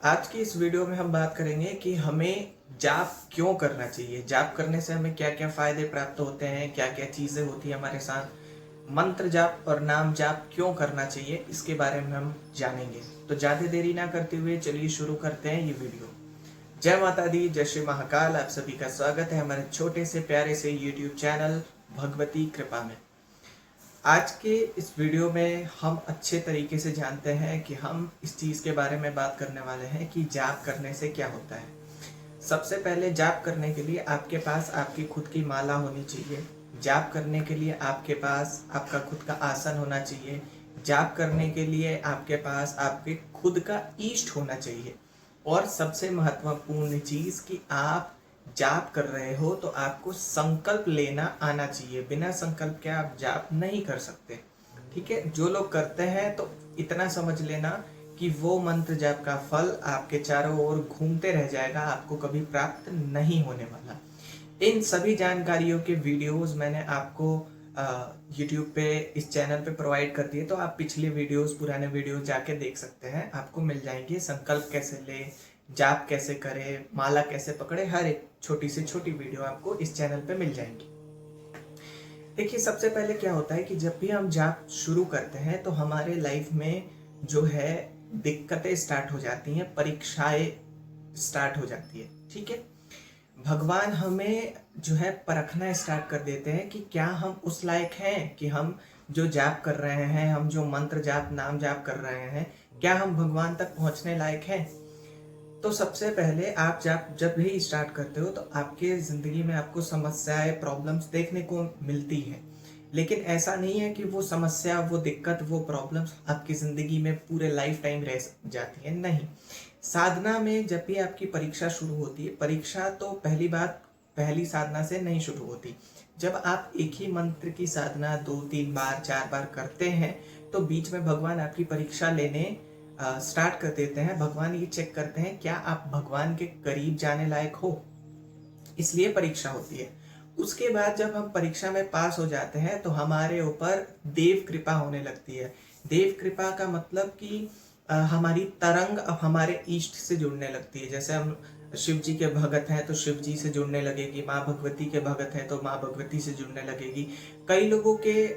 आज की इस वीडियो में हम बात करेंगे कि हमें जाप क्यों करना चाहिए। जाप करने से हमें क्या क्या फायदे प्राप्त होते हैं, क्या क्या चीज़ें होती हैं हमारे साथ, मंत्र जाप और नाम जाप क्यों करना चाहिए, इसके बारे में हम जानेंगे। तो ज़्यादा देरी ना करते हुए चलिए शुरू करते हैं ये वीडियो। जय माता दी, जय श्री महाकाल। आप सभी का स्वागत है हमारे छोटे से प्यारे से यूट्यूब चैनल भगवती कृपा में। आज के इस वीडियो में हम अच्छे तरीके से जानते हैं कि हम इस चीज़ के बारे में बात करने वाले हैं कि जाप करने से क्या होता है। सबसे पहले जाप करने के लिए आपके पास आपकी खुद की माला होनी चाहिए। जाप करने के लिए आपके पास आपका खुद का आसन होना चाहिए। जाप करने के लिए आपके पास आपके खुद का इष्ट होना चाहिए। और सबसे महत्वपूर्ण चीज़ कि आप जाप कर रहे हो तो आपको संकल्प लेना आना चाहिए। बिना संकल्प के आप जाप नहीं कर सकते। ठीक है, जो लोग करते हैं तो इतना समझ लेना कि वो मंत्र जाप का फल आपके चारों ओर घूमते रह जाएगा, आपको कभी प्राप्त नहीं होने वाला। इन सभी जानकारियों के वीडियोस मैंने आपको यूट्यूब पे इस चैनल पे प्रोवाइड कर दिए, तो आप पिछले वीडियोस पुराने वीडियोस जाके देख सकते हैं, आपको मिल जाएंगे। संकल्प कैसे ले, जाप कैसे करे, माला कैसे पकड़े, हर एक छोटी से छोटी वीडियो आपको इस चैनल पे मिल जाएंगी। देखिए, सबसे पहले क्या होता है कि जब भी हम जाप शुरू करते हैं तो हमारे लाइफ में जो है दिक्कतें स्टार्ट हो जाती हैं, परीक्षाएं स्टार्ट हो जाती है। ठीक है, भगवान हमें जो है परखना स्टार्ट कर देते हैं कि क्या हम उस लायक हैं कि हम जो जाप कर रहे हैं, हम जो मंत्र जाप नाम जाप कर रहे हैं, क्या हम भगवान तक पहुंचने लायक हैं। तो सबसे पहले आप जब भी स्टार्ट करते हो तो आपके ज़िंदगी में आपको समस्याएं, प्रॉब्लम्स देखने को मिलती है। लेकिन ऐसा नहीं है कि वो समस्या, वो दिक्कत, वो प्रॉब्लम्स आपकी ज़िंदगी में पूरे लाइफ टाइम रह जाती है। नहीं, साधना में जब भी आपकी परीक्षा शुरू होती है, परीक्षा तो पहली बात पहली साधना से नहीं शुरू होती। जब आप एक ही मंत्र की साधना 2-3 बार 4 बार करते हैं तो बीच में भगवान आपकी परीक्षा लेने स्टार्ट कर देते हैं। भगवान ये चेक करते हैं क्या आप भगवान के करीब जाने लायक हो, इसलिए परीक्षा होती है। उसके बाद जब हम परीक्षा में पास हो जाते हैं तो हमारे ऊपर देव कृपा होने लगती है। देव कृपा का मतलब कि हमारी तरंग अब हमारे इष्ट से जुड़ने लगती है। जैसे हम शिव जी के भगत हैं तो शिव जी से जुड़ने लगेगी, माँ भगवती के भगत हैं तो माँ भगवती से जुड़ने लगेगी। कई लोगों के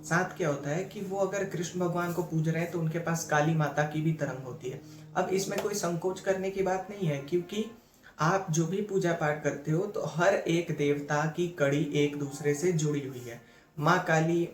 साथ क्या होता है कि वो अगर कृष्ण भगवान को पूज रहे हैं तो उनके पास काली माता की भी तरंग होती है। अब इसमें कोई संकोच करने की बात नहीं है, क्योंकि आप जो भी पूजा पाठ करते हो तो हर एक देवता की कड़ी एक दूसरे से जुड़ी हुई है। माँ काली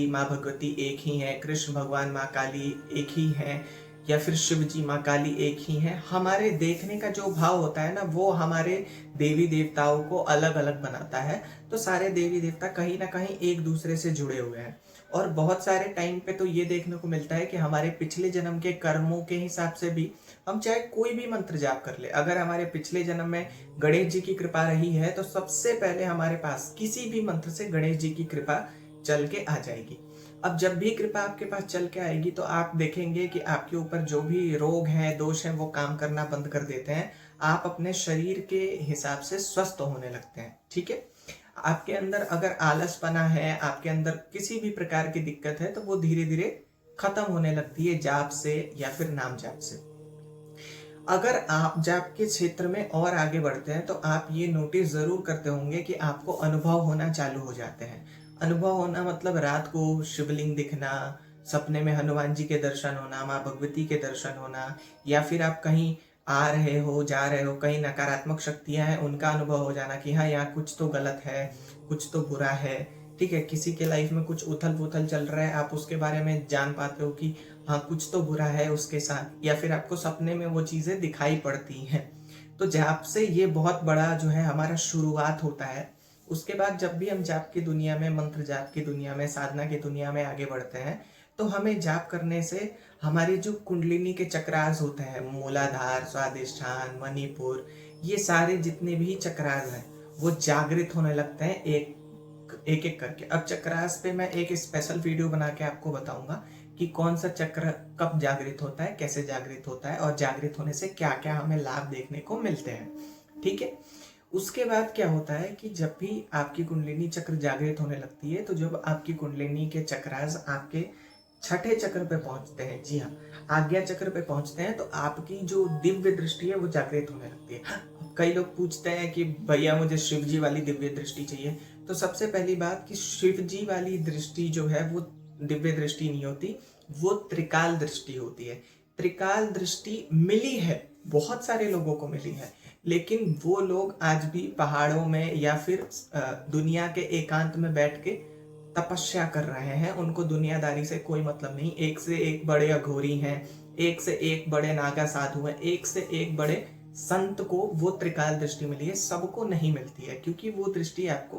माँ भगवती एक ही है, कृष्ण भगवान माँ काली एक ही है, या फिर शिव जी माँ काली एक ही है। हमारे देखने का जो भाव होता है ना, वो हमारे देवी देवताओं को अलग अलग बनाता है। तो सारे देवी देवता कहीं ना कहीं एक दूसरे से जुड़े हुए हैं। और बहुत सारे टाइम पे तो ये देखने को मिलता है कि हमारे पिछले जन्म के कर्मों के हिसाब से भी हम चाहे कोई भी मंत्र जाप कर ले, अगर हमारे पिछले जन्म में गणेश जी की कृपा रही है तो सबसे पहले हमारे पास किसी भी मंत्र से गणेश जी की कृपा चल के आ जाएगी। अब जब भी कृपा आपके पास चल के आएगी तो आप देखेंगे कि आपके ऊपर जो भी रोग हैं, दोष हैं, वो काम करना बंद कर देते हैं। आप अपने शरीर के हिसाब से स्वस्थ होने लगते हैं। ठीक है, आपके अंदर अगर आलसपना है, आपके अंदर किसी भी प्रकार की दिक्कत है, तो वो धीरे धीरे खत्म होने लगती है जाप से या फिर नाम जाप से। अगर आप जाप के क्षेत्र में और आगे बढ़ते हैं तो आप ये नोटिस जरूर करते होंगे कि आपको अनुभव होना चालू हो जाते हैं। अनुभव होना मतलब रात को शिवलिंग दिखना, सपने में हनुमान जी के दर्शन होना, माँ भगवती के दर्शन होना, या फिर आप कहीं आ रहे हो, जा रहे हो, कहीं नकारात्मक शक्तियां हैं उनका अनुभव हो जाना कि हाँ, यहाँ कुछ तो गलत है, कुछ तो बुरा है। ठीक है, किसी के लाइफ में कुछ उथल पुथल चल रहा है, आप उसके बारे में जान पाते हो कि हाँ, कुछ तो बुरा है उसके साथ, या फिर आपको सपने में वो चीजें दिखाई पड़ती हैं। तो जाप से ये बहुत बड़ा जो है हमारा शुरुआत होता है। उसके बाद जब भी हम जाप की दुनिया में, मंत्र जाप की दुनिया में, साधना की दुनिया में आगे बढ़ते हैं तो हमें जाप करने से हमारी जो कुंडलिनी के चक्रास होते हैं, मूलाधार, स्वादिष्ठान, मणिपुर, ये सारे जितने भी चक्रास हैं वो जागृत होने लगते हैं एक एक एक करके। अब चक्रास पे मैं एक स्पेशल वीडियो बना के आपको बताऊंगा कि कौन सा चक्र कब जागृत होता है, कैसे जागृत होता है, और जागृत होने से क्या क्या हमें लाभ देखने को मिलते हैं। ठीक है, उसके बाद क्या होता है कि जब भी आपकी कुंडलिनी चक्र जागृत होने लगती है तो जब आपकी कुंडलिनी के चक्रास आपके छठे चक्र पे पहुंचते हैं, जी हाँ, आज्ञा चक्र पे पहुंचते हैं, तो आपकी जो दिव्य दृष्टि है वो जागृत होने लगती है। कई लोग पूछते हैं कि भैया मुझे शिव जी वाली दिव्य दृष्टि चाहिए। तो सबसे पहली बात कि शिव जी वाली दृष्टि जो है वो दिव्य दृष्टि नहीं होती, वो त्रिकाल दृष्टि होती है। त्रिकाल दृष्टि मिली है, बहुत सारे लोगों को मिली है, लेकिन वो लोग आज भी पहाड़ों में या फिर दुनिया के एकांत में बैठ के तपस्या कर रहे हैं। उनको दुनियादारी से कोई मतलब नहीं। एक से एक बड़े अघोरी हैं, एक से एक बड़े नागा साधु हैं, एक से एक बड़े संत को वो त्रिकाल दृष्टि मिली है। सबको नहीं मिलती है, क्योंकि वो दृष्टि आपको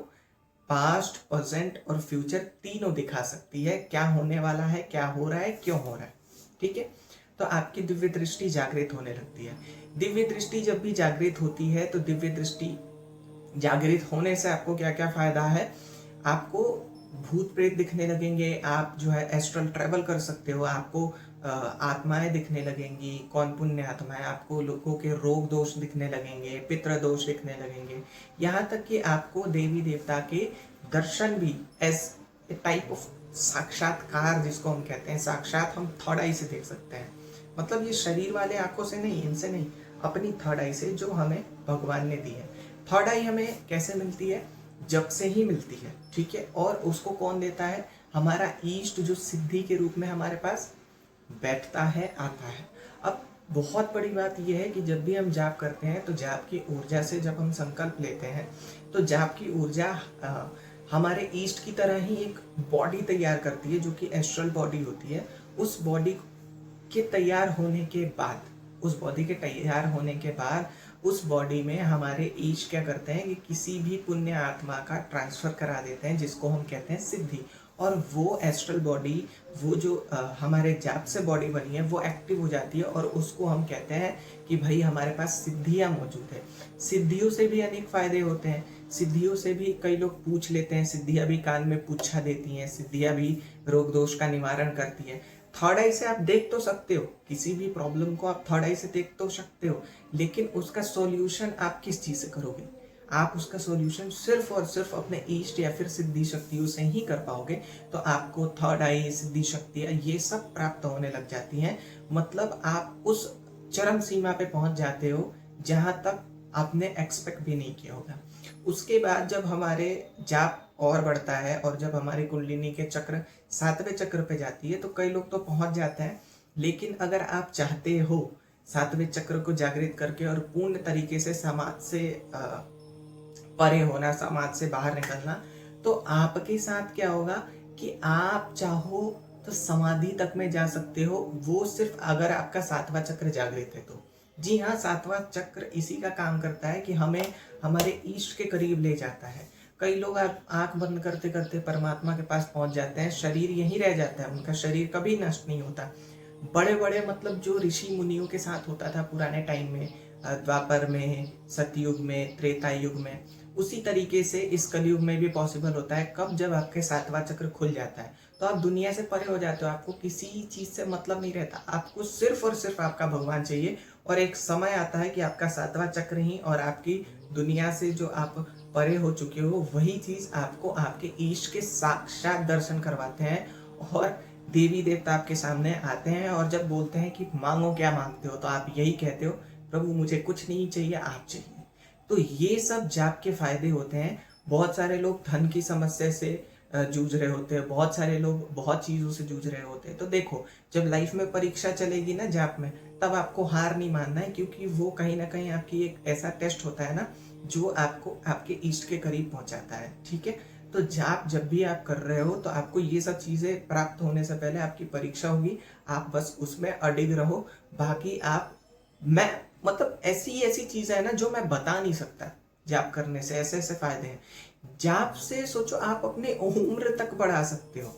पास्ट, प्रेजेंट और फ्यूचर तीनों दिखा सकती है। क्या होने वाला है, क्या हो रहा है, क्यों हो रहा है। ठीक है, तो आपकी दिव्य दृष्टि जागृत होने लगती है। दिव्य दृष्टि जब भी जागृत होती है तो दिव्य दृष्टि जागृत होने से आपको क्या क्या फायदा है। आपको भूत प्रेत दिखने लगेंगे, आप जो है एस्ट्रल ट्रेवल कर सकते हो, आपको आत्माएं दिखने लगेंगी, कौन पुण्य आत्माएं, आपको लोगों के रोग दोष दिखने लगेंगे, पितृ दोष दिखने लगेंगे, यहाँ तक कि आपको देवी देवता के दर्शन भी एज ए टाइप ऑफ साक्षात्कार, जिसको हम कहते हैं, साक्षात हम थर्ड आई से देख सकते हैं। मतलब ये शरीर वाले आंखों से नहीं, इनसे नहीं, अपनी थर्ड आई से जो हमें भगवान ने दी है। थर्ड आई हमें कैसे मिलती है? जब से ही मिलती है। ठीक है, और उसको कौन देता है? हमारा ईष्ट, जो सिद्धि के रूप में हमारे पास बैठता है, आता है। अब बहुत बड़ी बात यह है कि जब भी हम जाप करते हैं तो जाप की ऊर्जा से जब हम संकल्प लेते हैं तो जाप की ऊर्जा हमारे ईष्ट की तरह ही एक बॉडी तैयार करती है, जो कि एस्ट्रल बॉडी होती है। उस बॉडी के तैयार होने के बाद, उस बॉडी में हमारे ईश क्या करते हैं कि किसी भी पुण्य आत्मा का ट्रांसफर करा देते हैं, जिसको हम कहते हैं सिद्धि। और वो एस्ट्रल बॉडी, वो जो हमारे जाप से बॉडी बनी है, वो एक्टिव हो जाती है और उसको हम कहते हैं कि भाई हमारे पास सिद्धियां मौजूद है। सिद्धियों से भी अनेक फायदे होते हैं। सिद्धियों से भी कई लोग पूछ लेते हैं, सिद्धियां भी कान में पूछा देती हैं, सिद्धियां भी रोग दोष का निवारण करती है। थर्ड आई से आप देख तो सकते हो, किसी भी प्रॉब्लम को आप थर्ड आई से देख तो सकते हो, लेकिन उसका सॉल्यूशन आप किस चीज से करोगे? आप उसका सॉल्यूशन सिर्फ और सिर्फ अपने ईष्ट या फिर सिद्धि शक्तियों से ही कर पाओगे। तो आपको थर्ड आई, सिद्धि शक्तियां, ये सब प्राप्त होने लग जाती हैं। मतलब आप उस चरम सीमा पे पहुंच जाते हो जहां तक आपने एक्सपेक्ट भी नहीं किया होगा। उसके बाद जब हमारे जाप और बढ़ता है और जब हमारी कुंडलिनी के चक्र 7वें चक्र पे जाती है तो कई लोग तो पहुंच जाते हैं, लेकिन अगर आप चाहते हो 7वें चक्र को जागृत करके और पूर्ण तरीके से समाज से परे होना, समाज से बाहर निकलना, तो आपके साथ क्या होगा कि आप चाहो तो समाधि तक में जा सकते हो। वो सिर्फ अगर आपका 7वां चक्र जागृत है तो। जी हाँ, 7वां चक्र इसी का काम करता है कि हमें हमारे ईष्ट के करीब ले जाता है। कई लोग आंख बंद करते करते परमात्मा के पास पहुंच जाते हैं, शरीर यहीं रह जाता है, उनका शरीर कभी नष्ट नहीं होता। बड़े बड़े मतलब जो ऋषि मुनियों के साथ होता था पुराने टाइम में, द्वापर में, सतयुग में, त्रेता युग में, उसी तरीके से इस कलयुग में भी पॉसिबल होता है। कब? जब आपके 7वां चक्र खुल जाता है तो आप दुनिया से परे हो जाते हो, आपको किसी चीज से मतलब नहीं रहता, आपको सिर्फ और सिर्फ आपका भगवान चाहिए। और एक समय आता है कि आपका 7वां चक्र ही और आपकी दुनिया से जो आप परे हो चुके हो, वही चीज आपको आपके ईश के साक्षात दर्शन करवाते हैं। और देवी देवता आपके सामने आते हैं और जब बोलते हैं कि मांगो, क्या मांगते हो, तो आप यही कहते हो, प्रभु मुझे कुछ नहीं चाहिए, आप चाहिए। तो ये सब जाप के फायदे होते हैं। बहुत सारे लोग धन की समस्या से जूझ रहे होते हैं, बहुत सारे लोग बहुत चीजों से जूझ रहे होते हैं। तो देखो, जब लाइफ में परीक्षा चलेगी ना जाप में, तब आपको हार नहीं मानना है, क्योंकि वो कहीं ना कहीं आपकी एक ऐसा टेस्ट होता है ना जो आपको आपके इष्ट के करीब पहुंचाता है। ठीक है, तो जाप जब भी आप कर रहे हो तो आपको ये सब चीजें प्राप्त होने से पहले आपकी परीक्षा होगी, आप बस उसमें अडिग रहो। बाकी आप, मैं मतलब ऐसी ऐसी चीजें है ना जो मैं बता नहीं सकता। जाप करने से ऐसे ऐसे फायदे हैं। जाप से सोचो आप अपने उम्र तक बढ़ा सकते हो।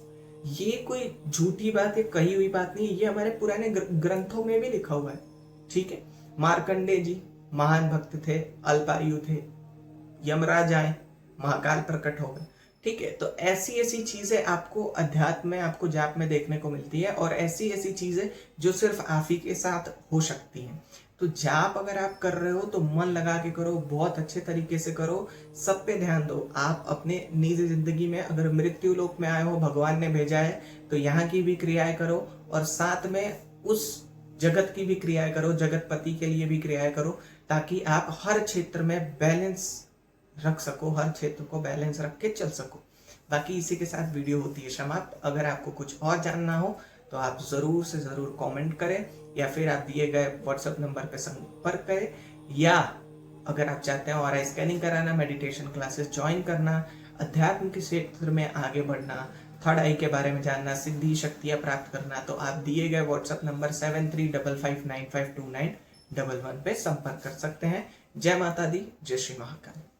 ये कोई झूठी बात है, कही हुई बात नहीं, ये हमारे पुराने ग्रंथों में भी लिखा हुआ है। ठीक है, मार्कंडे जी महान भक्त थे, अल्पायु थे, यमराज आए, महाकाल प्रकट हो गए। ठीक है, तो ऐसी ऐसी चीजें आपको अध्यात्म में, आपको जाप में देखने को मिलती है, और ऐसी ऐसी चीजें जो सिर्फ आप ही के साथ हो सकती हैं। तो जाप अगर आप कर रहे हो तो मन लगा के करो, बहुत अच्छे तरीके से करो, सब पे ध्यान दो। आप अपने निजी जिंदगी में अगर मृत्यु लोक में आए हो, भगवान ने भेजा है, तो यहाँ की भी क्रियाएं करो और साथ में उस जगत की भी क्रियाएं करो, जगतपति के लिए भी क्रियाएं करो, ताकि आप हर क्षेत्र में बैलेंस रख सको, हर क्षेत्र को बैलेंस रख के चल सको। बाकी इसी के साथ वीडियो होती है समाप्त। अगर आपको कुछ और जानना हो तो आप ज़रूर से ज़रूर कमेंट करें या फिर आप दिए गए व्हाट्सएप नंबर पर संपर्क करें, या अगर आप चाहते हैं ऑरा स्कैनिंग कराना, मेडिटेशन क्लासेस ज्वाइन करना, अध्यात्म के क्षेत्र में आगे बढ़ना, थर्ड आई के बारे में जानना, सिद्धि शक्तियाँ प्राप्त करना, तो आप दिए गए व्हाट्सएप नंबर 7355952911 पे संपर्क कर सकते हैं। जय माता दी, जय श्री महाकाल।